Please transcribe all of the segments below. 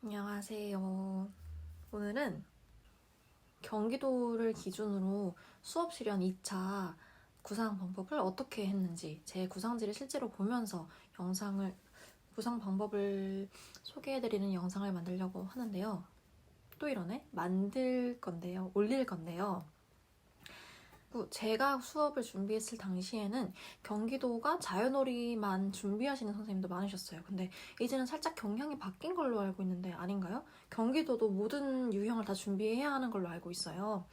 안녕하세요. 오늘은 경기도를 기준으로 수업 실현 2차 구상 방법을 어떻게 했는지 제 구상지를 실제로 보면서 구상 방법을 소개해드리는 영상을 만들려고 하는데요. 또 이러네? 올릴 건데요. 제가 수업을 준비했을 당시에는 경기도가 자연놀이만 준비하시는 선생님도 많으셨어요. 근데 이제는 살짝 경향이 바뀐 걸로 알고 있는데 아닌가요? 경기도도 모든 유형을 다 준비해야 하는 걸로 알고 있어요.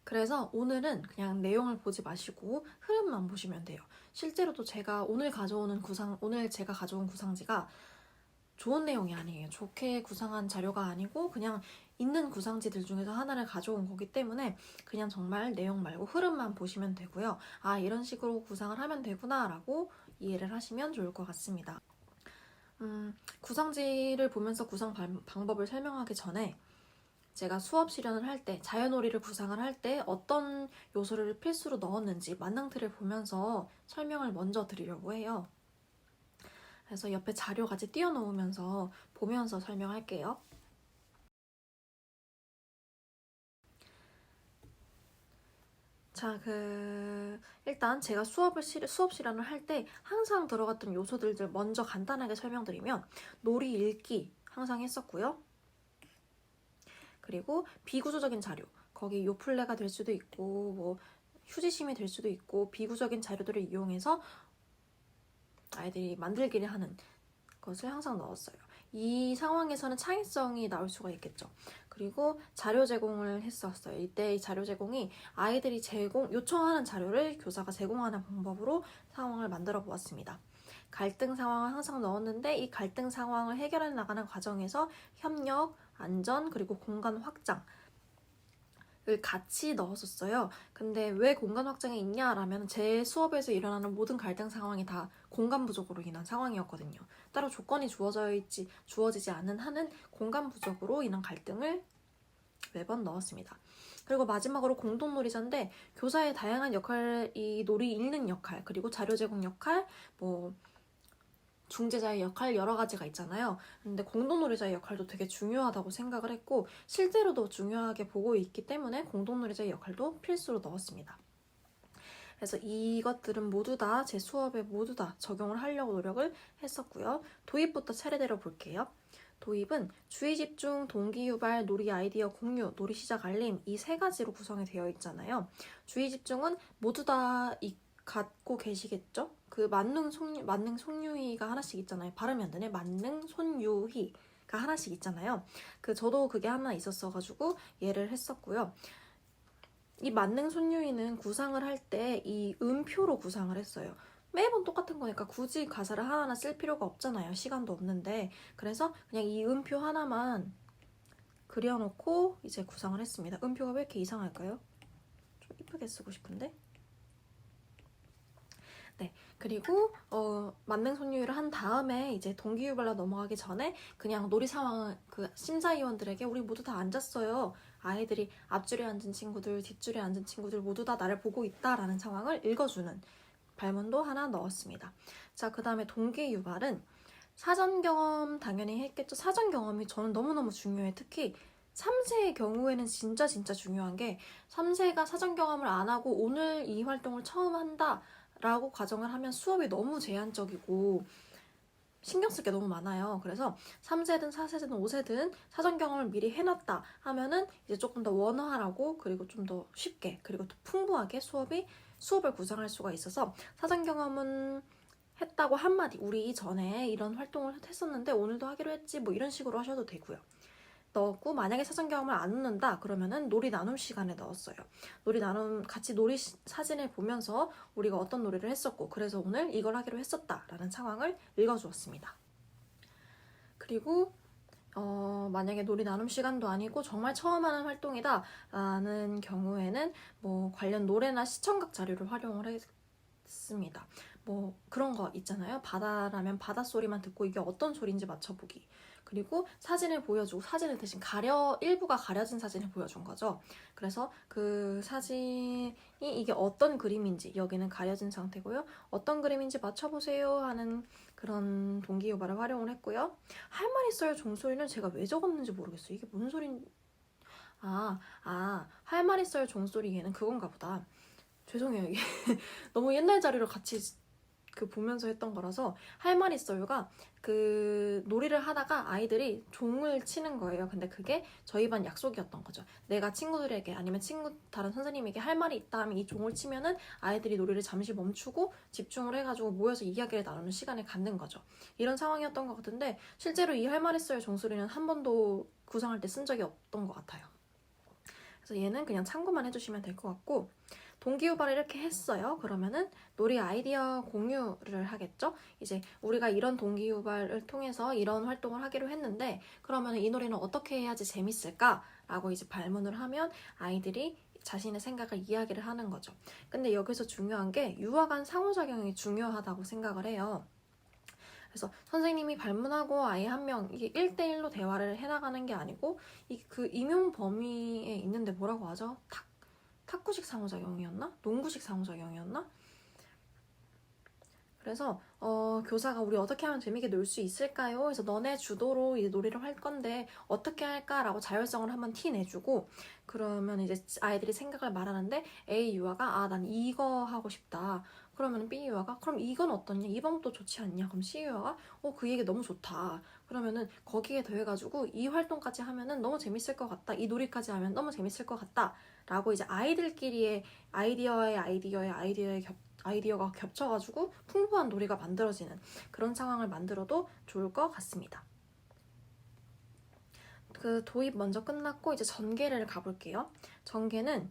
그래서 오늘은 그냥 내용을 보지 마시고 흐름만 보시면 돼요. 실제로도 오늘 제가 가져온 구상지가 좋은 내용이 아니에요. 좋게 구상한 자료가 아니고 그냥 있는 구상지들 중에서 하나를 가져온 거기 때문에 그냥 정말 내용 말고 흐름만 보시면 되고요. 아, 이런 식으로 구상을 하면 되구나 라고 이해를 하시면 좋을 것 같습니다. 구상지를 보면서 방법을 설명하기 전에 제가 수업 실현을 할 때, 자연놀이를 구상을 할 때 어떤 요소를 필수로 넣었는지 만능틀을 보면서 설명을 먼저 드리려고 해요. 그래서 옆에 자료 같이 띄워놓으면서 보면서 설명할게요. 자, 일단 제가 수업 실현을 할 때 항상 들어갔던 요소들을 먼저 간단하게 설명드리면 놀이 읽기 항상 했었고요. 그리고 비구조적인 자료, 거기 요플레가 될 수도 있고 뭐 휴지심이 될 수도 있고 비구적인 자료들을 이용해서 아이들이 만들기를 하는 것을 항상 넣었어요. 이 상황에서는 창의성이 나올 수가 있겠죠. 그리고 자료 제공을 했었어요. 이때 이 자료 제공이 아이들이 요청하는 자료를 교사가 제공하는 방법으로 상황을 만들어 보았습니다. 갈등 상황을 항상 넣었는데 이 갈등 상황을 해결해 나가는 과정에서 협력, 안전, 그리고 공간 확장 을 같이 넣었었어요. 근데 왜 공간 확장이 있냐라면 제 수업에서 일어나는 모든 갈등 상황이 다 공간 부족으로 인한 상황이었거든요. 따로 조건이 주어지지 않는 한은 공간 부족으로 인한 갈등을 매번 넣었습니다. 그리고 마지막으로 공동놀이자인데 교사의 다양한 역할, 이 놀이 읽는 역할, 그리고 자료 제공 역할, 중재자의 역할 여러 가지가 있잖아요. 근데 공동놀이자의 역할도 되게 중요하다고 생각을 했고 실제로도 중요하게 보고 있기 때문에 공동놀이자의 역할도 필수로 넣었습니다. 그래서 이것들은 모두 다 제 수업에 모두 다 적용을 하려고 노력을 했었고요. 도입부터 차례대로 볼게요. 도입은 주의 집중, 동기 유발, 놀이 아이디어 공유, 놀이 시작 알림 이 세 가지로 구성이 되어 있잖아요. 주의 집중은 모두 다 갖고 계시겠죠? 만능 손유희가 하나씩 있잖아요. 발음이 안 되네. 만능 손유희가 하나씩 있잖아요. 저도 그게 하나 있었어가지고 얘를 했었고요. 이 만능 손유희는 구상을 할 때 이 음표로 구상을 했어요. 매번 똑같은 거니까 굳이 가사를 하나하나 쓸 필요가 없잖아요. 시간도 없는데. 그래서 그냥 이 음표 하나만 그려놓고 이제 구상을 했습니다. 음표가 왜 이렇게 이상할까요? 좀 이쁘게 쓰고 싶은데. 네, 그리고 만능 손유를 한 다음에 이제 동기유발로 넘어가기 전에 그냥 놀이 상황 심사위원들에게 우리 모두 다 앉았어요. 아이들이 앞줄에 앉은 친구들, 뒷줄에 앉은 친구들 모두 다 나를 보고 있다라는 상황을 읽어주는 발문도 하나 넣었습니다. 자, 그 다음에 동기유발은 사전 경험 당연히 했겠죠. 사전 경험이 저는 너무너무 중요해. 특히 3세의 경우에는 진짜 중요한 게 3세가 사전 경험을 안 하고 오늘 이 활동을 처음 한다 라고 가정을 하면 수업이 너무 제한적이고 신경 쓸 게 너무 많아요. 그래서 3세든 4세든 5세든 사전 경험을 미리 해놨다 하면은 이제 조금 더 원활하고 그리고 좀 더 쉽게 그리고 더 풍부하게 수업을 구성할 수가 있어서 사전 경험은 했다고 한마디 우리 전에 이런 활동을 했었는데 오늘도 하기로 했지 뭐 이런 식으로 하셔도 되고요. 넣었고 만약에 사전 경험을 안 넣는다 그러면은 놀이 나눔 시간에 넣었어요. 같이 놀이 사진을 보면서 우리가 어떤 놀이를 했었고 그래서 오늘 이걸 하기로 했었다라는 상황을 읽어주었습니다. 그리고 만약에 놀이 나눔 시간도 아니고 정말 처음 하는 활동이다 라는 경우에는 관련 노래나 시청각 자료를 활용을 했습니다. 그런 거 있잖아요. 바다라면 바닷소리만 듣고 이게 어떤 소리인지 맞춰보기. 그리고 사진을 보여주고 사진을 대신 일부가 가려진 사진을 보여준 거죠. 그래서 그 사진이 이게 어떤 그림인지 여기는 가려진 상태고요. 어떤 그림인지 맞춰보세요 하는 그런 동기유발을 활용을 했고요. 할 말 있어요 종소리는 제가 왜 적었는지 모르겠어요. 이게 뭔 소린? 할 말 있어요 종소리 얘는 그건가 보다. 죄송해요. 이게 너무 옛날 자료를 같이 보면서 했던 거라서. 할 말 있어요가 놀이를 하다가 아이들이 종을 치는 거예요. 근데 그게 저희 반 약속이었던 거죠. 내가 친구들에게 아니면 다른 선생님에게 할 말이 있다 하면 이 종을 치면은 아이들이 놀이를 잠시 멈추고 집중을 해가지고 모여서 이야기를 나누는 시간을 갖는 거죠. 이런 상황이었던 것 같은데 실제로 이 할 말 있어요 종소리는 한 번도 구상할 때 쓴 적이 없던 것 같아요. 그래서 얘는 그냥 참고만 해주시면 될 것 같고, 동기유발을 이렇게 했어요. 그러면은 놀이 아이디어 공유를 하겠죠? 이제 우리가 이런 동기유발을 통해서 이런 활동을 하기로 했는데 그러면 이 놀이는 어떻게 해야지 재밌을까? 라고 이제 발문을 하면 아이들이 자신의 생각을 이야기를 하는 거죠. 근데 여기서 중요한 게 유아 간 상호작용이 중요하다고 생각을 해요. 그래서 선생님이 발문하고 아이 한 명 이게 1대1로 대화를 해나가는 게 아니고 그 임용 범위에 있는데 뭐라고 하죠? 탁구식 상호작용이었나? 농구식 상호작용이었나? 그래서 교사가 우리 어떻게 하면 재밌게 놀 수 있을까요? 그래서 너네 주도로 이제 놀이를 할 건데 어떻게 할까라고 자율성을 한번 티 내주고, 그러면 이제 아이들이 생각을 말하는데 A 유아가 난 이거 하고 싶다. 그러면 B 유아가 그럼 이건 어떻냐? 이 방법도 좋지 않냐? 그럼 C 유아가 그 얘기 너무 좋다. 그러면은 거기에 더해가지고 이 활동까지 하면은 너무 재밌을 것 같다. 이 놀이까지 하면 너무 재밌을 것 같다. 라고 이제 아이들끼리의 아이디어가 겹쳐가지고 풍부한 놀이가 만들어지는 그런 상황을 만들어도 좋을 것 같습니다. 도입 먼저 끝났고 이제 전개를 가볼게요. 전개는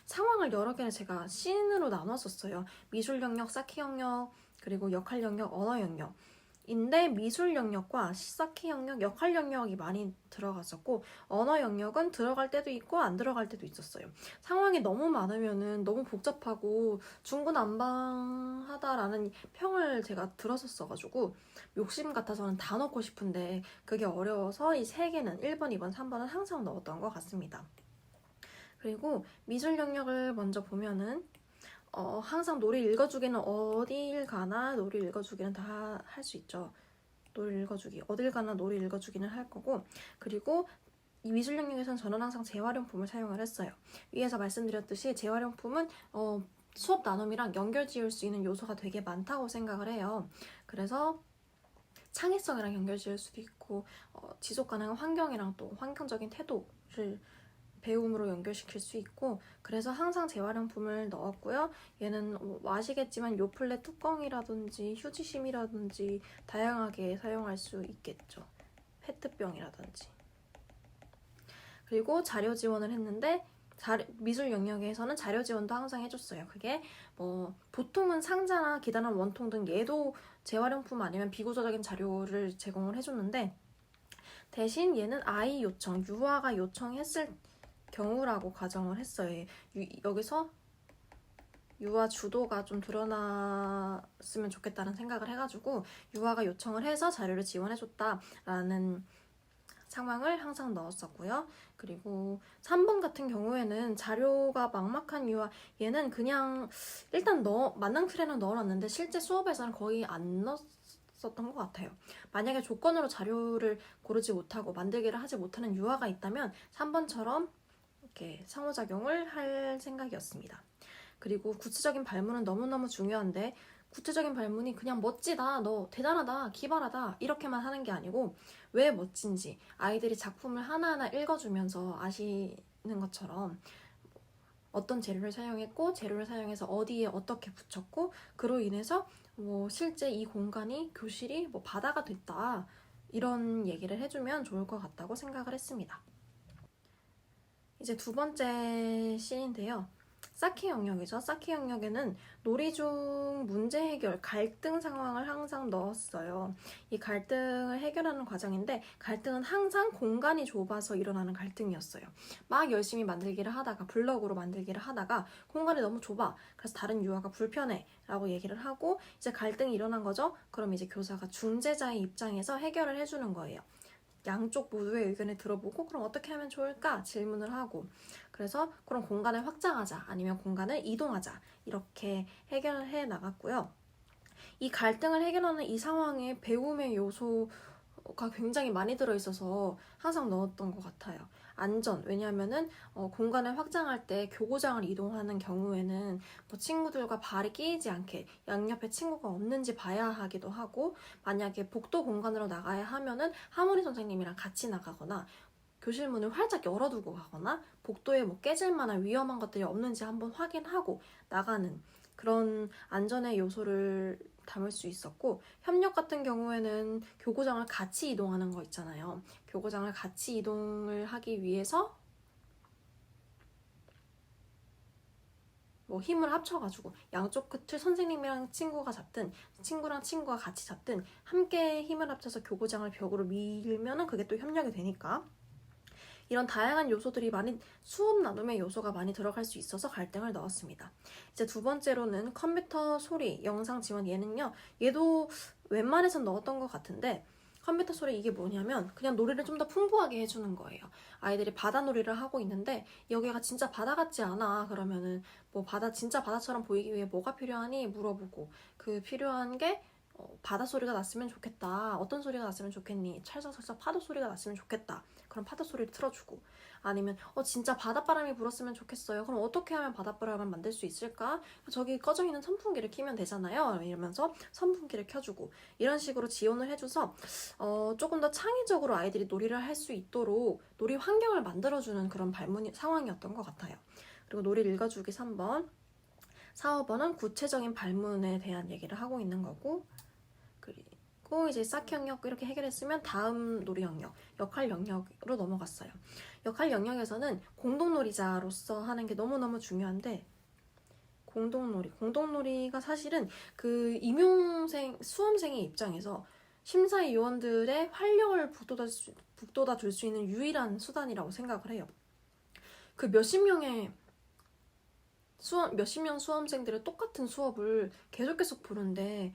상황을 여러 개를 제가 씬으로 나눴었어요. 미술 영역, 쌓기 영역, 그리고 역할 영역, 언어 영역. 인데 미술 영역과 쌓기 영역, 역할 영역이 많이 들어갔었고 언어 영역은 들어갈 때도 있고 안 들어갈 때도 있었어요. 상황이 너무 많으면은 너무 복잡하고 중구난방하다라는 평을 제가 들었었어가지고 욕심 같아서는 다 넣고 싶은데 그게 어려워서 이 세 개는 1번, 2번, 3번은 항상 넣었던 것 같습니다. 그리고 미술 영역을 먼저 보면은 항상 놀이 읽어주기는 어딜 가나 놀이 읽어주기는 다 할 수 있죠. 놀이 읽어주기 어딜 가나 놀이 읽어주기는 할 거고, 그리고 이 미술 영역에서는 저는 항상 재활용품을 사용을 했어요. 위에서 말씀드렸듯이 재활용품은 수업 나눔이랑 연결 지을 수 있는 요소가 되게 많다고 생각을 해요. 그래서 창의성이랑 연결 지을 수도 있고 지속 가능한 환경이랑 또 환경적인 태도를 배움으로 연결시킬 수 있고, 그래서 항상 재활용품을 넣었고요. 얘는 아시겠지만 요플레 뚜껑이라든지 휴지심이라든지 다양하게 사용할 수 있겠죠. 페트병이라든지. 그리고 자료 지원을 했는데 미술 영역에서는 자료 지원도 항상 해줬어요. 그게 보통은 상자나 기단한 원통 등 얘도 재활용품 아니면 비구조적인 자료를 제공을 해줬는데 대신 얘는 아이 요청, 유아가 요청했을 경우라고 가정을 했어요. 여기서 유아 주도가 좀 드러났으면 좋겠다는 생각을 해가지고 유아가 요청을 해서 자료를 지원해줬다라는 상황을 항상 넣었었고요. 그리고 3번 같은 경우에는 자료가 막막한 유아, 얘는 그냥 일단 만능 틀에는 넣어놨는데 실제 수업에서는 거의 안 넣었었던 것 같아요. 만약에 조건으로 자료를 고르지 못하고 만들기를 하지 못하는 유아가 있다면 3번처럼 이렇게 상호작용을 할 생각이었습니다. 그리고 구체적인 발문은 너무너무 중요한데 구체적인 발문이 그냥 멋지다, 너 대단하다, 기발하다 이렇게만 하는 게 아니고 왜 멋진지 아이들이 작품을 하나하나 읽어주면서 아시는 것처럼 어떤 재료를 사용했고 재료를 사용해서 어디에 어떻게 붙였고 그로 인해서 실제 이 공간이 교실이 바다가 됐다 이런 얘기를 해주면 좋을 것 같다고 생각을 했습니다. 이제 두 번째 씬인데요. 쌓기 영역이죠. 쌓기 영역에는 놀이 중 문제 해결, 갈등 상황을 항상 넣었어요. 이 갈등을 해결하는 과정인데 갈등은 항상 공간이 좁아서 일어나는 갈등이었어요. 막 열심히 만들기를 하다가 블럭으로 만들기를 하다가 공간이 너무 좁아. 그래서 다른 유아가 불편해 라고 얘기를 하고 이제 갈등이 일어난 거죠. 그럼 이제 교사가 중재자의 입장에서 해결을 해주는 거예요. 양쪽 모두의 의견을 들어보고 그럼 어떻게 하면 좋을까 질문을 하고 그래서 그런 공간을 확장하자 아니면 공간을 이동하자 이렇게 해결해 나갔고요. 이 갈등을 해결하는 이 상황에 배움의 요소가 굉장히 많이 들어있어서 항상 넣었던 것 같아요. 안전, 왜냐하면은 공간을 확장할 때 교구장을 이동하는 경우에는 뭐 친구들과 발이 끼이지 않게 양옆에 친구가 없는지 봐야 하기도 하고, 만약에 복도 공간으로 나가야 하면은 하모니 선생님이랑 같이 나가거나 교실 문을 활짝 열어두고 가거나 복도에 뭐 깨질 만한 위험한 것들이 없는지 한번 확인하고 나가는 그런 안전의 요소를 담을 수 있었고, 협력 같은 경우에는 교구장을 같이 이동하는 거 있잖아요. 교구장을 같이 이동을 하기 위해서 뭐 힘을 합쳐가지고 양쪽 끝을 선생님이랑 친구가 잡든 친구랑 친구가 같이 잡든 함께 힘을 합쳐서 교구장을 벽으로 밀면은 그게 또 협력이 되니까, 이런 다양한 요소들이 많이 수업 나눔의 요소가 많이 들어갈 수 있어서 갈등을 넣었습니다. 이제 두 번째로는 컴퓨터 소리, 영상 지원. 얘도 웬만해선 넣었던 것 같은데, 컴퓨터 소리 이게 뭐냐면 그냥 놀이를 좀 더 풍부하게 해주는 거예요. 아이들이 바다놀이를 하고 있는데 여기가 진짜 바다 같지 않아 그러면은 뭐 진짜 바다처럼 보이기 위해 뭐가 필요하니 물어보고, 그 필요한 게 바다 소리가 났으면 좋겠다. 어떤 소리가 났으면 좋겠니? 찰싹찰싹 파도 소리가 났으면 좋겠다. 그럼 파도 소리를 틀어주고, 아니면 진짜 바닷바람이 불었으면 좋겠어요. 그럼 어떻게 하면 바닷바람을 만들 수 있을까? 저기 꺼져 있는 선풍기를 켜면 되잖아요. 이러면서 선풍기를 켜주고, 이런 식으로 지원을 해줘서 조금 더 창의적으로 아이들이 놀이를 할 수 있도록 놀이 환경을 만들어주는 그런 상황이었던 것 같아요. 그리고 놀이 읽어주기 3번, 4, 5번은 구체적인 발문에 대한 얘기를 하고 있는 거고, 그리고 이제 쌓기 영역 이렇게 해결했으면 다음 놀이 영역, 역할 영역으로 넘어갔어요. 역할 영역에서는 공동놀이자로서 하는 게 너무너무 중요한데, 공동놀이가 사실은 그 수험생의 입장에서 심사위원들의 활력을 북돋아 줄 수 있는 유일한 수단이라고 생각을 해요. 그 몇십 명 수험생들의 똑같은 수업을 계속 보는데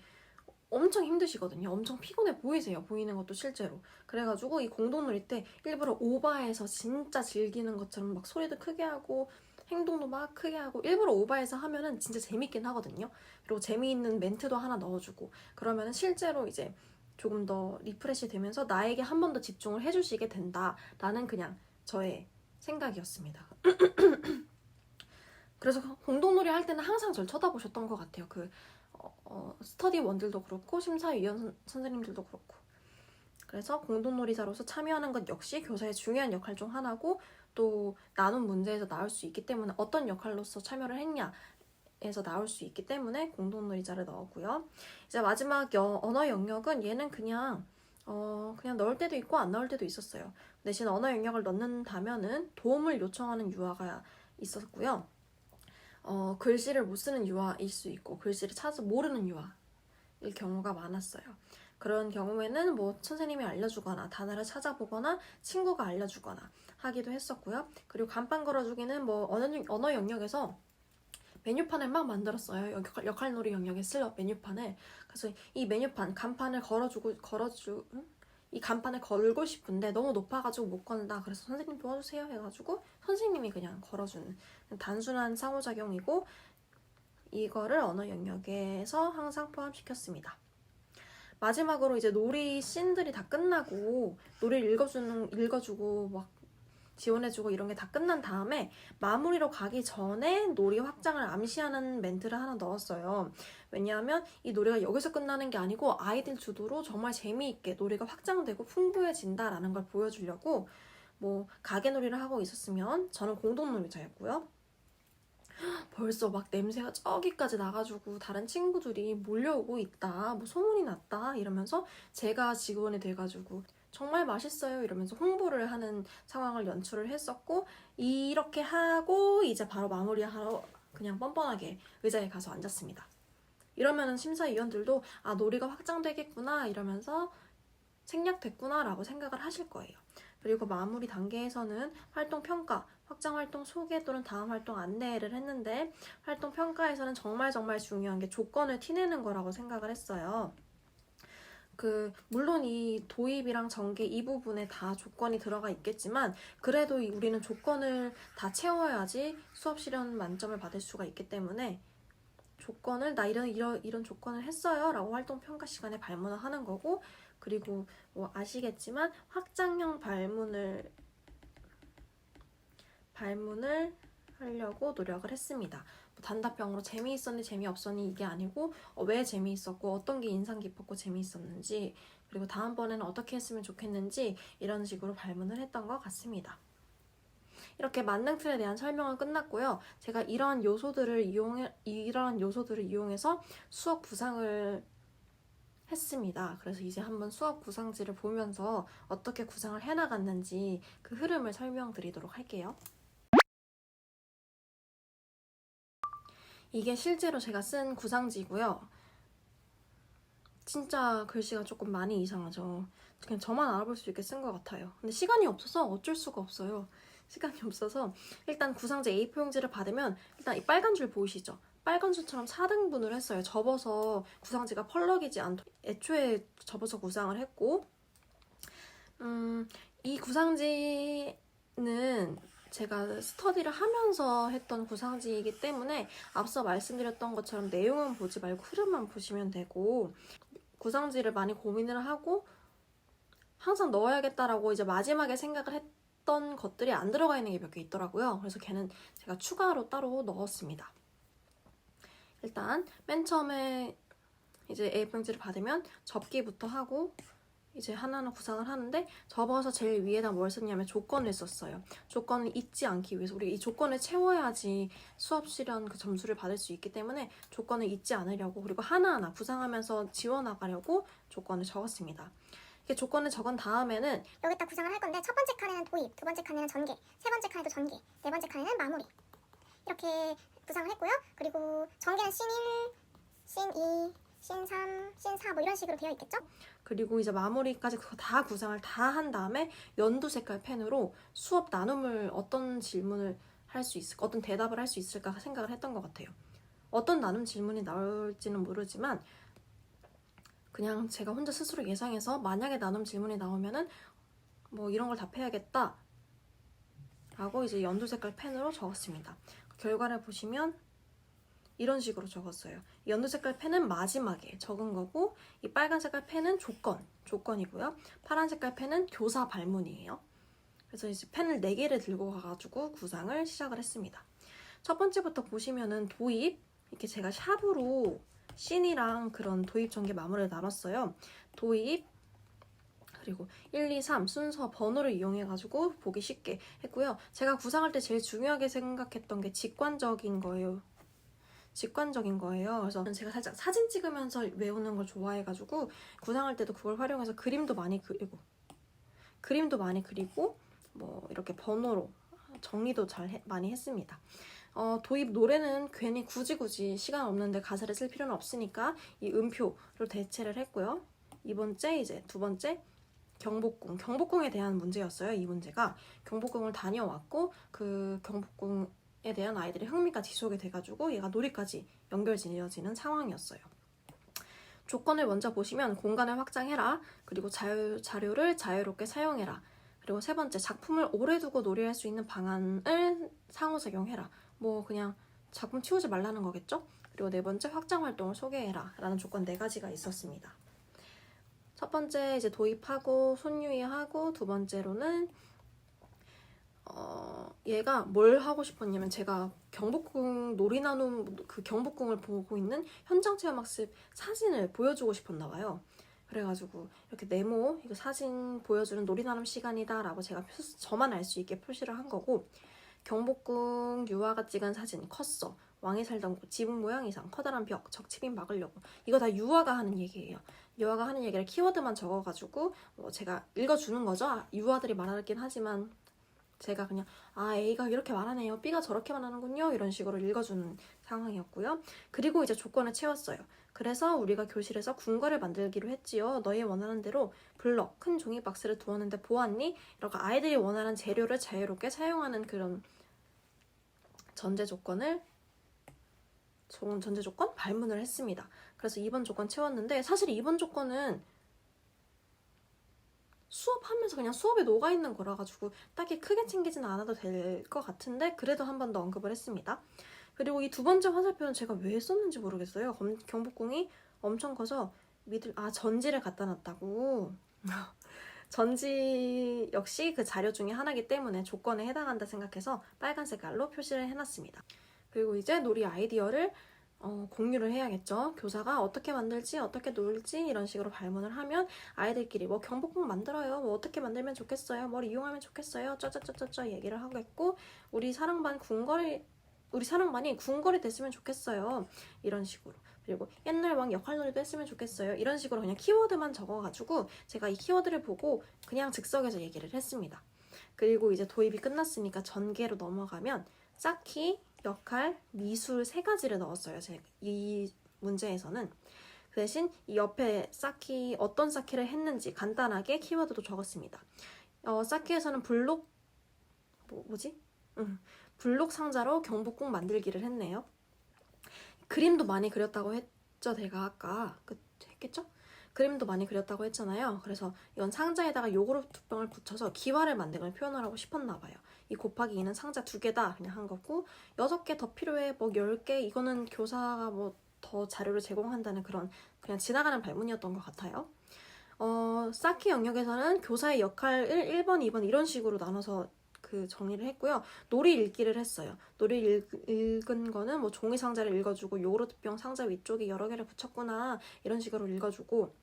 엄청 힘드시거든요. 엄청 피곤해 보이는 것도 실제로. 그래가지고 이 공동놀이 때 일부러 오버해서 진짜 즐기는 것처럼 막 소리도 크게 하고 행동도 막 크게 하고 일부러 오버해서 하면은 진짜 재밌긴 하거든요. 그리고 재미있는 멘트도 하나 넣어주고, 그러면은 실제로 이제 조금 더 리프레시 되면서 나에게 한 번 더 집중을 해주시게 된다라는 그냥 저의 생각이었습니다. 그래서 공동놀이 할 때는 항상 저를 쳐다보셨던 것 같아요. 스터디원들도 그렇고 심사위원 선생님들도 그렇고. 그래서 공동놀이자로서 참여하는 것 역시 교사의 중요한 역할 중 하나고, 또 나눈 문제에서 나올 수 있기 때문에 어떤 역할로서 참여를 했냐에서 나올 수 있기 때문에 공동놀이자를 넣었고요. 이제 마지막 언어 영역은 얘는 그냥 넣을 때도 있고 안 넣을 때도 있었어요. 대신 언어 영역을 넣는다면은 도움을 요청하는 유아가 있었고요. 글씨를 못 쓰는 유아일 수 있고 글씨를 찾아서 모르는 유아일 경우가 많았어요. 그런 경우에는 뭐 선생님이 알려주거나 단어를 찾아보거나 친구가 알려주거나 하기도 했었고요. 그리고 간판 걸어주기는 뭐 언어 영역에서 메뉴판을 막 만들었어요. 역할놀이 영역에 쓸 메뉴판을. 그래서 이 메뉴판 간판을 이 간판을 걸고 싶은데 너무 높아가지고 못 건다. 그래서 선생님 도와주세요 해가지고 선생님이 그냥 걸어주는 단순한 상호작용이고, 이거를 언어 영역에서 항상 포함시켰습니다. 마지막으로 이제 놀이 씬들이 다 끝나고 놀이를 읽어주고 막 지원해주고 이런 게 다 끝난 다음에 마무리로 가기 전에 놀이 확장을 암시하는 멘트를 하나 넣었어요. 왜냐하면 이 놀이가 여기서 끝나는 게 아니고 아이들 주도로 정말 재미있게 놀이가 확장되고 풍부해진다라는 걸 보여주려고 뭐 가게놀이를 하고 있었으면 저는 공동놀이자였고요. 벌써 막 냄새가 저기까지 나가지고 다른 친구들이 몰려오고 있다, 뭐 소문이 났다 이러면서 제가 직원이 돼가지고 정말 맛있어요 이러면서 홍보를 하는 상황을 연출을 했었고, 이렇게 하고 이제 바로 마무리하러 그냥 뻔뻔하게 의자에 가서 앉았습니다. 이러면은 심사위원들도 놀이가 확장되겠구나 이러면서 생략됐구나 라고 생각을 하실 거예요. 그리고 마무리 단계에서는 활동 평가, 확장 활동 소개 또는 다음 활동 안내를 했는데, 활동 평가에서는 정말 중요한 게 조건을 티내는 거라고 생각을 했어요. 물론 이 도입이랑 전개 이 부분에 다 조건이 들어가 있겠지만 그래도 우리는 조건을 다 채워야지 수업 실현 만점을 받을 수가 있기 때문에 조건을 나 이런 조건을 했어요 라고 활동 평가 시간에 발문을 하는 거고, 그리고 뭐 아시겠지만 확장형 발문을 하려고 노력을 했습니다. 뭐 단답형으로 재미있었니 재미없었니 이게 아니고 왜 재미있었고 어떤 게 인상 깊었고 재미있었는지, 그리고 다음번에는 어떻게 했으면 좋겠는지 이런 식으로 발문을 했던 것 같습니다. 이렇게 만능 틀에 대한 설명은 끝났고요. 제가 이러한 요소들을 이용해서 수업 구상을 했습니다. 그래서 이제 한번 수업 구상지를 보면서 어떻게 구상을 해나갔는지 그 흐름을 설명드리도록 할게요. 이게 실제로 제가 쓴 구상지고요. 진짜 글씨가 조금 많이 이상하죠. 그냥 저만 알아볼 수 있게 쓴 것 같아요. 근데 시간이 없어서 어쩔 수가 없어요. 시간이 없어서 일단 구상지 A4 용지를 받으면 일단 이 빨간 줄 보이시죠? 빨간 줄처럼 4등분을 했어요. 접어서 구상지가 펄럭이지 않도록 애초에 접어서 구상을 했고, 이 구상지는 제가 스터디를 하면서 했던 구상지이기 때문에 앞서 말씀드렸던 것처럼 내용은 보지 말고 흐름만 보시면 되고, 구상지를 많이 고민을 하고 항상 넣어야겠다라고 이제 마지막에 생각을 했던 것들이 안 들어가 있는 게 몇 개 있더라고요. 그래서 걔는 제가 추가로 따로 넣었습니다. 일단 맨 처음에 이제 A4용지를 받으면 접기부터 하고 이제 하나하나 구상을 하는데, 접어서 제일 위에다 뭘 썼냐면 조건을 썼어요. 조건을 잊지 않기 위해서 우리 이 조건을 채워야지 수업 실현 그 점수를 받을 수 있기 때문에 조건을 잊지 않으려고, 그리고 하나하나 구상하면서 지워나가려고 조건을 적었습니다. 이렇게 조건을 적은 다음에는 여기다 구상을 할 건데 첫 번째 칸에는 도입, 두 번째 칸에는 전개, 세 번째 칸에도 전개, 네 번째 칸에는 마무리 이렇게 구상을 했고요. 그리고 전개는 씬 1, 씬 2, 씬 3, 씬 4 뭐 이런 식으로 되어 있겠죠? 그리고 이제 마무리까지 그거 다 구상을 다 한 다음에 연두 색깔 펜으로 수업 나눔을 어떤 질문을 할 수 있을까, 어떤 대답을 할 수 있을까 생각을 했던 것 같아요. 어떤 나눔 질문이 나올지는 모르지만 그냥 제가 혼자 스스로 예상해서 만약에 나눔 질문이 나오면은 뭐 이런 걸 답해야겠다 라고 이제 연두 색깔 펜으로 적었습니다. 결과를 보시면 이런 식으로 적었어요. 연두 색깔 펜은 마지막에 적은 거고, 이 빨간 색깔 펜은 조건이고요. 파란 색깔 펜은 교사 발문이에요. 그래서 이제 펜을 4개를 들고 가가지고 구상을 시작을 했습니다. 첫 번째부터 보시면은 도입, 이렇게 제가 샵으로 씬이랑 그런 도입 전개 마무리를 나눴어요. 도입, 그리고 1, 2, 3 순서 번호를 이용해가지고 보기 쉽게 했고요. 제가 구상할 때 제일 중요하게 생각했던 게 직관적인 거예요. 그래서 제가 살짝 사진 찍으면서 외우는 걸 좋아해가지고 구상할 때도 그걸 활용해서 그림도 많이 그리고 뭐 이렇게 번호로 정리도 많이 했습니다. 도입 노래는 괜히 굳이 시간 없는데 가사를 쓸 필요는 없으니까 이 음표로 대체를 했고요. 두 번째 경복궁에 대한 문제였어요. 이 문제가 경복궁을 다녀왔고 그 경복궁에 대한 아이들의 흥미가 지속이 돼가지고 얘가 놀이까지 연결지어지는 상황이었어요. 조건을 먼저 보시면 공간을 확장해라, 그리고 자료를 자유롭게 사용해라, 그리고 세 번째 작품을 오래 두고 놀이할 수 있는 방안을 상호작용해라. 뭐 그냥 작품 치우지 말라는 거겠죠? 그리고 네 번째 확장 활동을 소개해라 라는 조건 4가지가 있었습니다. 첫 번째 이제 도입하고 손유희하고, 두 번째로는 얘가 뭘 하고 싶었냐면 제가 경복궁 놀이나눔 그 경복궁을 보고 있는 현장 체험학습 사진을 보여주고 싶었나 봐요. 그래가지고 이렇게 네모 이거 사진 보여주는 놀이나눔 시간이다 라고 제가 저만 알 수 있게 표시를 한 거고, 경복궁 유아가 찍은 사진 컸어, 왕이 살던 곳, 지붕 모양 이상, 커다란 벽, 적치빈 막으려고, 이거 다 유아가 하는 얘기예요. 유아가 하는 얘기를 키워드만 적어가지고 제가 읽어주는 거죠. 유아들이 말하긴 하지만 제가 그냥 A가 이렇게 말하네요, B가 저렇게 말하는군요 이런 식으로 읽어주는 상황이었고요. 그리고 이제 조건을 채웠어요. 그래서 우리가 교실에서 궁궐을 만들기로 했지요. 너희 원하는 대로 블럭, 큰 종이 박스를 두었는데 보았니? 이렇게 아이들이 원하는 재료를 자유롭게 사용하는 그런 전제 조건 발문을 했습니다. 그래서 2번 조건 채웠는데 사실 2번 조건은 수업하면서 그냥 수업에 녹아있는 거라 가지고 딱히 크게 챙기진 않아도 될 것 같은데 그래도 한 번 더 언급을 했습니다. 그리고 이 두 번째 화살표는 제가 왜 썼는지 모르겠어요. 경복궁이 엄청 커서 전지를 갖다 놨다고. 전지 역시 그 자료 중에 하나이기 때문에 조건에 해당한다 생각해서 빨간 색깔로 표시를 해놨습니다. 그리고 이제 놀이 아이디어를 공유를 해야겠죠. 교사가 어떻게 만들지, 어떻게 놀지 이런 식으로 발문을 하면 아이들끼리 뭐 경복궁 만들어요, 뭐 어떻게 만들면 좋겠어요, 뭘 이용하면 좋겠어요, 짜짜짜짜짜 얘기를 하겠고 우리 사랑반이 궁궐이 됐으면 좋겠어요 이런 식으로. 그리고 옛날 왕 역할놀이도 했으면 좋겠어요 이런 식으로 그냥 키워드만 적어가지고 제가 이 키워드를 보고 그냥 즉석에서 얘기를 했습니다. 그리고 이제 도입이 끝났으니까 전개로 넘어가면 쌓기, 역할, 미술 세 가지를 넣었어요. 이 문제에서는. 그 대신 이 옆에 쌓기, 어떤 쌓기를 했는지 간단하게 키워드도 적었습니다. 쌓기에서는 블록 상자로 경복궁 만들기를 했네요. 그림도 많이 그렸다고 했죠, 제가 아까. 했겠죠? 그림도 많이 그렸다고 했잖아요. 그래서 이건 상자에다가 요구르트 병을 붙여서 기와를 만든 걸 표현을 하고 싶었나 봐요. 이 곱하기 2는 상자 2개다 그냥 한 거고 6개 더 필요해 뭐 10개 이거는 교사가 뭐 더 자료를 제공한다는 그런 그냥 지나가는 발문이었던 것 같아요. 쌓기 영역에서는 교사의 역할을 1번, 2번 이런 식으로 나눠서 정리를 했고요. 놀이 읽기를 했어요. 놀이 읽은 거는 뭐 종이 상자를 읽어주고 요구르트병 상자 위쪽에 여러 개를 붙였구나 이런 식으로 읽어주고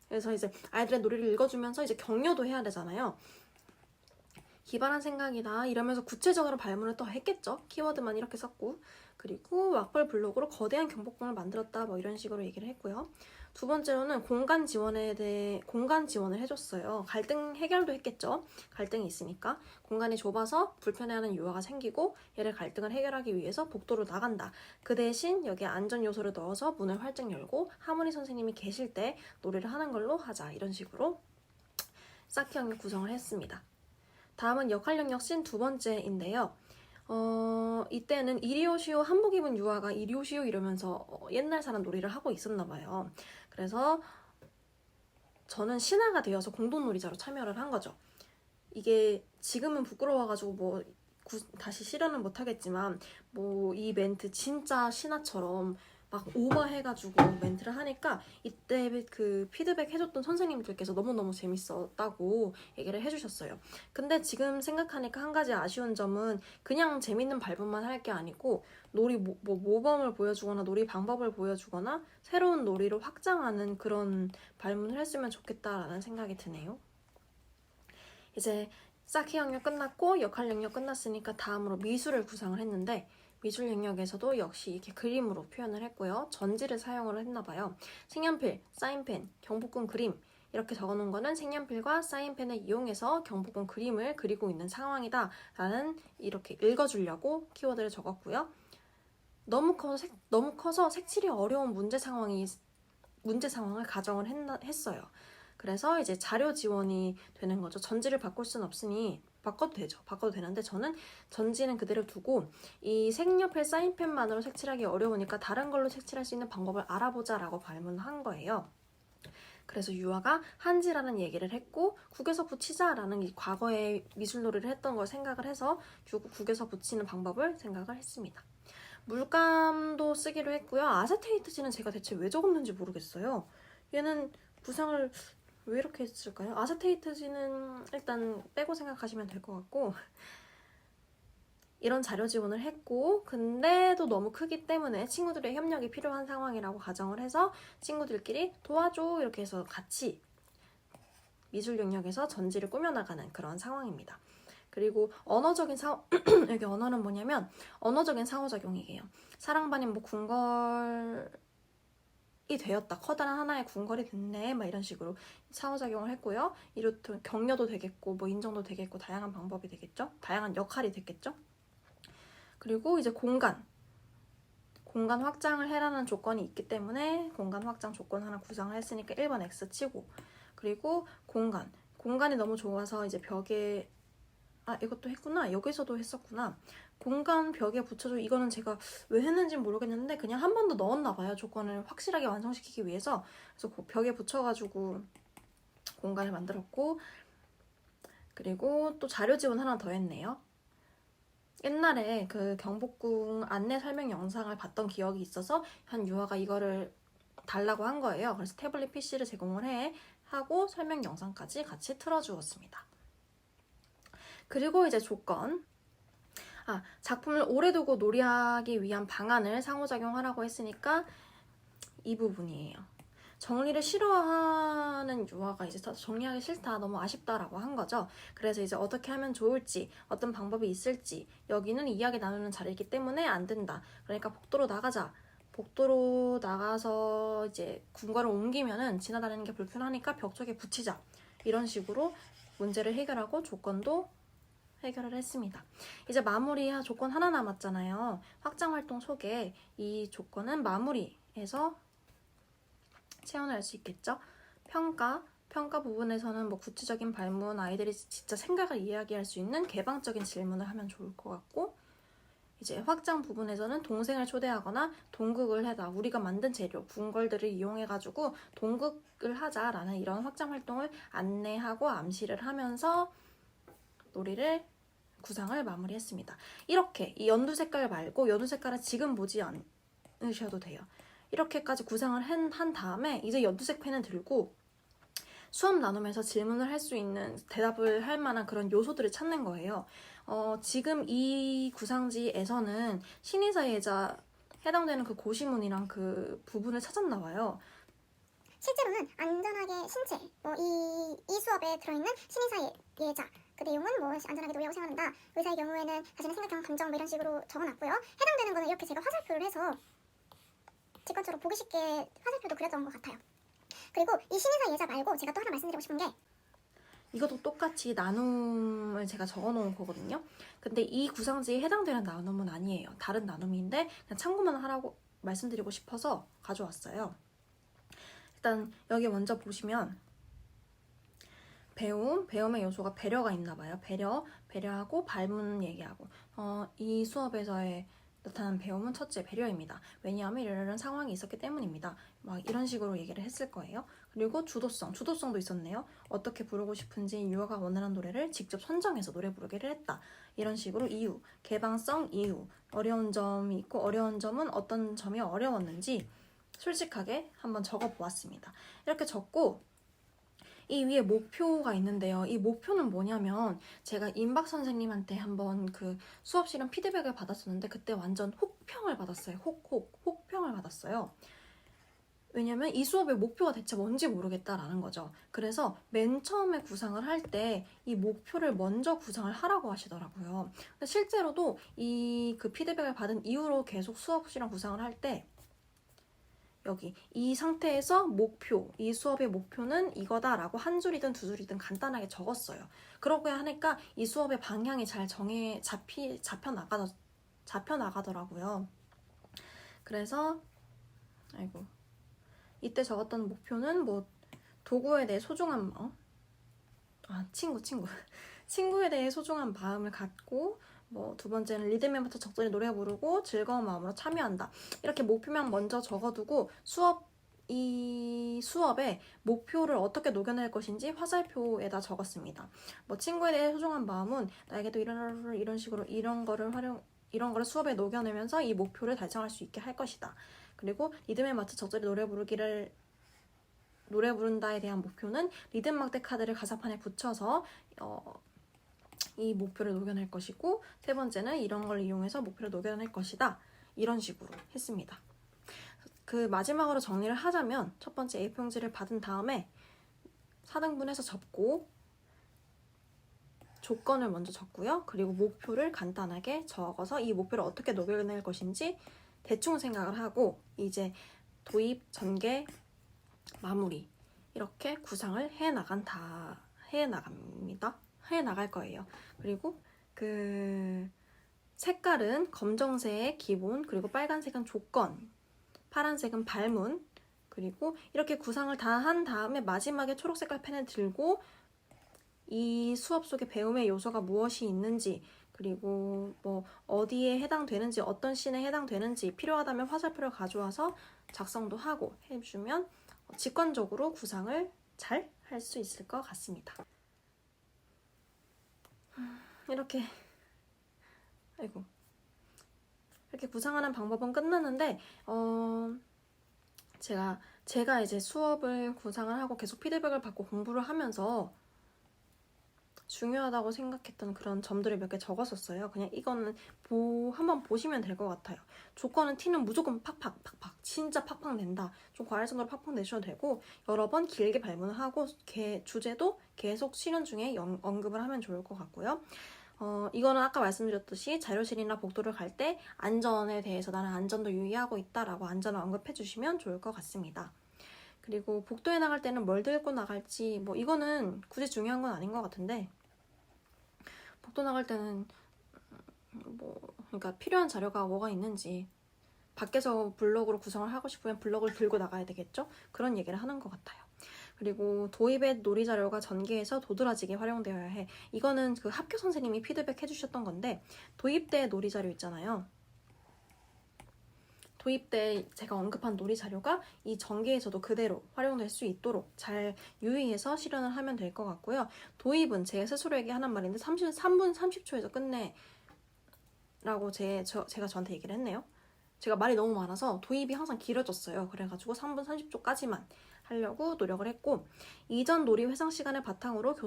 그래서 이제 아이들의 놀이를 읽어주면서 이제 격려도 해야 되잖아요. 기발한 생각이다 이러면서 구체적으로 발문을 또 했겠죠. 키워드만 이렇게 썼고 그리고 왁벌 블록으로 거대한 경복궁을 만들었다 뭐 이런 식으로 얘기를 했고요. 두 번째로는 공간 지원을 해줬어요. 갈등 해결도 했겠죠. 갈등이 있으니까 공간이 좁아서 불편해하는 유아가 생기고 얘를 갈등을 해결하기 위해서 복도로 나간다. 그 대신 여기에 안전 요소를 넣어서 문을 활짝 열고 하모니 선생님이 계실 때 놀이를 하는 걸로 하자 이런 식으로 쌓기 영역 구성을 했습니다. 다음은 역할 영역 씬 두 번째인데요. 이때는 이리 오시오 한복 입은 유아가 이리 오시오 이러면서 옛날 사람 놀이를 하고 있었나 봐요. 그래서 저는 신하가 되어서 공동놀이자로 참여를 한 거죠. 이게 지금은 부끄러워가지고 뭐 다시 실현은 못하겠지만 뭐 이 멘트 진짜 신하처럼 막 오버해가지고 멘트를 하니까 이때 그 피드백 해줬던 선생님들께서 너무너무 재밌었다고 얘기를 해주셨어요. 근데 지금 생각하니까 한 가지 아쉬운 점은 그냥 재밌는 발문만 할 게 아니고 놀이 모범을 보여주거나 놀이 방법을 보여주거나 새로운 놀이로 확장하는 그런 발문을 했으면 좋겠다라는 생각이 드네요. 이제 쌓기 영역 끝났고 역할 영역 끝났으니까 다음으로 미술을 구상을 했는데 미술 영역에서도 역시 이렇게 그림으로 표현을 했고요. 전지를 사용을 했나봐요. 색연필, 사인펜, 경복궁 그림 이렇게 적어놓은 거는 색연필과 사인펜을 이용해서 경복궁 그림을 그리고 있는 상황이다 라는 이렇게 읽어주려고 키워드를 적었고요. 너무 커서 색칠이 어려운 문제 상황을 가정을 했어요. 그래서 이제 자료 지원이 되는 거죠. 전지를 바꿀 수는 없으니 바꿔도 되죠. 바꿔도 되는데 저는 전지는 그대로 두고 이 색연필 사인펜만으로 색칠하기 어려우니까 다른 걸로 색칠할 수 있는 방법을 알아보자 라고 발문한 거예요. 그래서 유아가 한지라는 얘기를 했고 국에서 붙이자라는 이 과거에 미술놀이를 했던 걸 생각을 해서 국에서 붙이는 방법을 생각을 했습니다. 물감도 쓰기로 했고요. 아세테이트지는 제가 대체 왜 적었는지 모르겠어요. 얘는 구상을 왜 이렇게 했을까요? 아세테이트지는 일단 빼고 생각하시면 될 것 같고 이런 자료 지원을 했고 근데도 너무 크기 때문에 친구들의 협력이 필요한 상황이라고 가정을 해서 친구들끼리 도와줘 이렇게 해서 같이 미술 영역에서 전지를 꾸며나가는 그런 상황입니다. 그리고 언어적인 여기 언어는 뭐냐면 언어적인 상호작용이에요. 사랑반인 뭐 궁궐이 되었다. 커다란 하나의 궁궐이 됐네. 막 이런 식으로 상호작용을 했고요. 이렇듯 격려도 되겠고 뭐 인정도 되겠고 다양한 방법이 되겠죠. 다양한 역할이 됐겠죠. 그리고 이제 공간 확장을 해라는 조건이 있기 때문에 공간 확장 조건 하나 구상을 했으니까 1번 X 치고 그리고 공간이 너무 좋아서 이제 벽에 이것도 했구나. 여기서도 했었구나. 공간 벽에 붙여줘. 이거는 제가 왜 했는지 모르겠는데 그냥 한 번 더 넣었나 봐요. 조건을 확실하게 완성시키기 위해서. 그래서 벽에 붙여가지고 공간을 만들었고, 그리고 또 자료 지원 하나 더 했네요. 옛날에 그 경복궁 안내 설명 영상을 봤던 기억이 있어서 한 유아가 이거를 달라고 한 거예요. 그래서 태블릿 PC를 제공을 하고 설명 영상까지 같이 틀어주었습니다. 그리고 이제 조건. 작품을 오래 두고 놀이하기 위한 방안을 상호작용하라고 했으니까 이 부분이에요. 정리를 싫어하는 유아가 이제 정리하기 싫다, 너무 아쉽다라고 한 거죠. 그래서 이제 어떻게 하면 좋을지, 어떤 방법이 있을지, 여기는 이야기 나누는 자리이기 때문에 안 된다. 그러니까 복도로 나가자. 복도로 나가서 이제 궁궐을 옮기면은 지나다니는 게 불편하니까 벽 쪽에 붙이자. 이런 식으로 문제를 해결하고 조건도 해결을 했습니다. 이제 마무리 조건 하나 남았잖아요. 확장 활동 소개. 이 조건은 마무리해서 체험할 수 있겠죠. 평가 부분에서는 뭐 구체적인 발문, 아이들이 진짜 생각을 이야기할 수 있는 개방적인 질문을 하면 좋을 것 같고, 이제 확장 부분에서는 동생을 초대하거나 동극을 해다. 우리가 만든 재료, 궁궐들을 이용해가지고 동극을 하자라는 이런 확장 활동을 안내하고 암시를 하면서 놀이를 구상을 마무리했습니다. 이렇게 이 연두 색깔 말고 연두 색깔은 지금 보지 않으셔도 돼요. 이렇게까지 구상을 한 다음에 이제 연두색 펜을 들고 수업 나누면서 질문을 할 수 있는, 대답을 할 만한 그런 요소들을 찾는 거예요. 지금 이 구상지에서는 신의사 예자 해당되는 그 고시문이랑 그 부분을 찾았나 봐요. 실제로는 안전하게 신체, 이 수업에 들어있는 신의사 예자 그 내용은 뭐 안전하게 놀이하고 생활한다. 의사의 경우에는 자신의 생각형 감정 뭐 이런 식으로 적어놨고요. 해당되는 거는 이렇게 제가 화살표를 해서 직관적으로 보기 쉽게 화살표도 그렸던 것 같아요. 그리고 이 신의사 예자 말고 제가 또 하나 말씀드리고 싶은 게, 이것도 똑같이 나눔을 제가 적어놓은 거거든요. 근데 이 구상지에 해당되는 나눔은 아니에요. 다른 나눔인데 그냥 참고만 하라고 말씀드리고 싶어서 가져왔어요. 일단 여기 먼저 보시면 배움의 요소가 배려가 있나 봐요. 배려하고 발문 얘기하고, 이 수업에서의 나타난 배움은 첫째 배려입니다. 왜냐하면 이런 상황이 있었기 때문입니다. 막 이런 식으로 얘기를 했을 거예요. 그리고 주도성도 있었네요. 어떻게 부르고 싶은지 유아가 원하는 노래를 직접 선정해서 노래 부르기를 했다. 이런 식으로 이유, 개방성 이유, 어려운 점이 있고 어려운 점은 어떤 점이 어려웠는지 솔직하게 한번 적어보았습니다. 이렇게 적고 이 위에 목표가 있는데요. 이 목표는 뭐냐면 제가 임박 선생님한테 한번 그 수업 실험 피드백을 받았었는데 그때 완전 혹평을 받았어요. 혹평을 받았어요. 왜냐면 이 수업의 목표가 대체 뭔지 모르겠다라는 거죠. 그래서 맨 처음에 구상을 할 때 이 목표를 먼저 구상을 하라고 하시더라고요. 근데 실제로도 이 그 피드백을 받은 이후로 계속 수업 실험 구상을 할 때 여기 이 상태에서 이 수업의 목표는 이거다라고 한 줄이든 두 줄이든 간단하게 적었어요. 그러고 하니까 이 수업의 방향이 잘 잡혀 나가더라고요. 그래서 이때 적었던 목표는 뭐 도구에 대해 소중한 마음, 친구에 대해 소중한 마음을 갖고, 뭐 두 번째는 리듬에 맞춰 적절히 노래 부르고 즐거운 마음으로 참여한다. 이렇게 목표만 먼저 적어두고 이 수업에 목표를 어떻게 녹여낼 것인지 화살표에다 적었습니다. 뭐 친구에 대해 소중한 마음은 나에게도 이런 식으로 이런 거를 수업에 녹여내면서 이 목표를 달성할 수 있게 할 것이다. 그리고 리듬에 맞춰 적절히 노래 부른다에 대한 목표는 리듬 막대 카드를 가사판에 붙여서 이 목표를 녹여낼 것이고, 세 번째는 이런 걸 이용해서 목표를 녹여낼 것이다. 이런 식으로 했습니다. 그 마지막으로 정리를 하자면 첫 번째 A4용지를 받은 다음에 4등분해서 접고 조건을 먼저 적고요. 그리고 목표를 간단하게 적어서 이 목표를 어떻게 녹여낼 것인지 대충 생각을 하고 이제 도입, 전개, 마무리 이렇게 구상을 해 나갈 거예요. 그리고 그 색깔은 검정색 기본, 그리고 빨간색은 조건, 파란색은 발문, 그리고 이렇게 구상을 다 한 다음에 마지막에 초록색깔 펜을 들고 이 수업 속에 배움의 요소가 무엇이 있는지, 그리고 뭐 어디에 해당되는지, 어떤 씬에 해당되는지 필요하다면 화살표를 가져와서 작성도 하고 해주면 직관적으로 구상을 잘 할 수 있을 것 같습니다. 이렇게 구상하는 방법은 끝났는데 제가 이제 수업을 구상을 하고 계속 피드백을 받고 공부를 하면서 중요하다고 생각했던 그런 점들을 몇 개 적었었어요. 그냥 이거는 한번 보시면 될 것 같아요. 조건은 T는 무조건 팍팍 진짜 팍팍 낸다. 좀 과할 정도로 팍팍 내셔도 되고 여러 번 길게 발문을 하고 주제도 계속 실현 중에 언급을 하면 좋을 것 같고요. 이거는 아까 말씀드렸듯이 자료실이나 복도를 갈 때 안전에 대해서 나는 안전도 유의하고 있다라고 안전을 언급해 주시면 좋을 것 같습니다. 그리고 복도에 나갈 때는 뭘 들고 나갈지 뭐 이거는 굳이 중요한 건 아닌 것 같은데 복도 나갈 때는 그러니까 필요한 자료가 뭐가 있는지 밖에서 블록으로 구성을 하고 싶으면 블록을 들고 나가야 되겠죠? 그런 얘기를 하는 것 같아요. 그리고 도입의 놀이 자료가 전개에서 도드라지게 활용되어야 해. 이거는 그 학교 선생님이 피드백 해주셨던 건데 도입 때 놀이 자료 있잖아요. 도입 때 제가 언급한 놀이 자료가 이 전개에서도 그대로 활용될 수 있도록 잘 유의해서 실현을 하면 될 것 같고요. 도입은 제 스스로에게 하는 말인데 3분 30초에서 끝내 라고 제가 저한테 얘기를 했네요. 제가 말이 너무 많아서 도입이 항상 길어졌어요. 그래가지고 3분 30초까지만 하려고 노력을 했고 이전 놀이 회상 시간을 바탕으로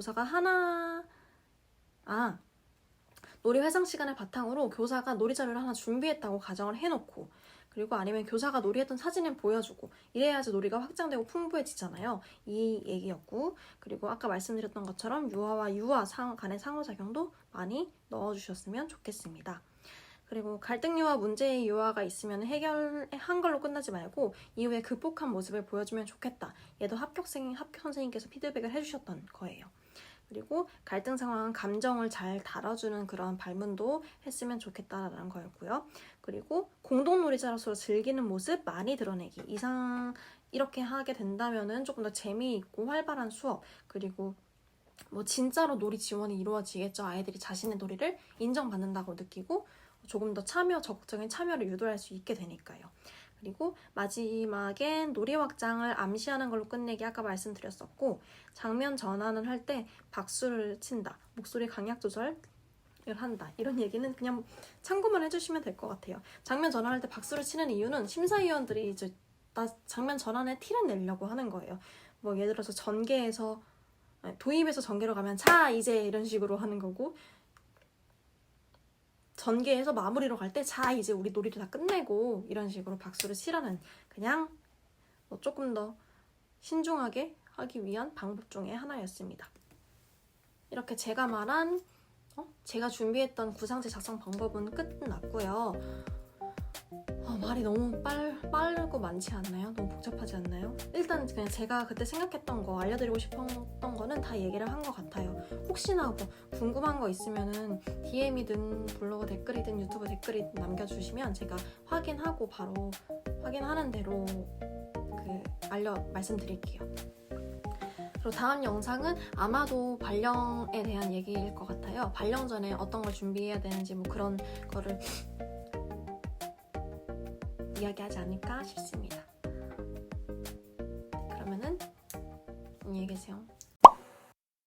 놀이 회상 시간을 바탕으로 교사가 놀이 자료를 하나 준비했다고 가정을 해놓고 그리고 아니면 교사가 놀이했던 사진을 보여주고 이래야지 놀이가 확장되고 풍부해지잖아요. 이 얘기였고 그리고 아까 말씀드렸던 것처럼 유아와 유아 간의 상호작용도 많이 넣어주셨으면 좋겠습니다. 그리고 갈등 유아, 문제의 유아가 있으면 해결한 걸로 끝나지 말고 이후에 극복한 모습을 보여주면 좋겠다. 얘도 학교 선생님께서 피드백을 해주셨던 거예요. 그리고 갈등 상황, 감정을 잘 다뤄주는 그런 발문도 했으면 좋겠다라는 거였고요. 그리고 공동놀이자로서 즐기는 모습 많이 드러내기. 이렇게 하게 된다면은 조금 더 재미있고 활발한 수업, 그리고 뭐 진짜로 놀이 지원이 이루어지겠죠. 아이들이 자신의 놀이를 인정받는다고 느끼고 조금 더 적극적인 참여를 유도할 수 있게 되니까요. 그리고 마지막엔 놀이 확장을 암시하는 걸로 끝내기 아까 말씀드렸었고 장면 전환을 할 때 박수를 친다, 목소리 강약 조절을 한다 이런 얘기는 그냥 참고만 해주시면 될 것 같아요. 장면 전환할 때 박수를 치는 이유는 심사위원들이 이제 장면 전환에 티를 내려고 하는 거예요. 뭐 예를 들어서 도입에서 전개로 가면 자 이제 이런 식으로 하는 거고 전개해서 마무리로 갈 때 자 이제 우리 놀이도 다 끝내고 이런 식으로 박수를 치라는 그냥 조금 더 신중하게 하기 위한 방법 중에 하나였습니다. 이렇게 제가 말한 제가 준비했던 구상지 작성 방법은 끝났고요. 말이 너무 빠르고 많지 않나요? 너무 복잡하지 않나요? 일단 그냥 제가 그때 생각했던 거 알려드리고 싶었던 거는 다 얘기를 한 것 같아요. 혹시나 뭐 궁금한 거 있으면은 DM이든 블로그 댓글이든 유튜브 댓글이든 남겨주시면 제가 확인하고 바로 확인하는 대로 말씀드릴게요. 그리고 다음 영상은 아마도 발령에 대한 얘기일 것 같아요. 발령 전에 어떤 걸 준비해야 되는지 뭐 그런 거를 이야기하지 않을까 싶습니다. 그러면은 안녕히 계세요.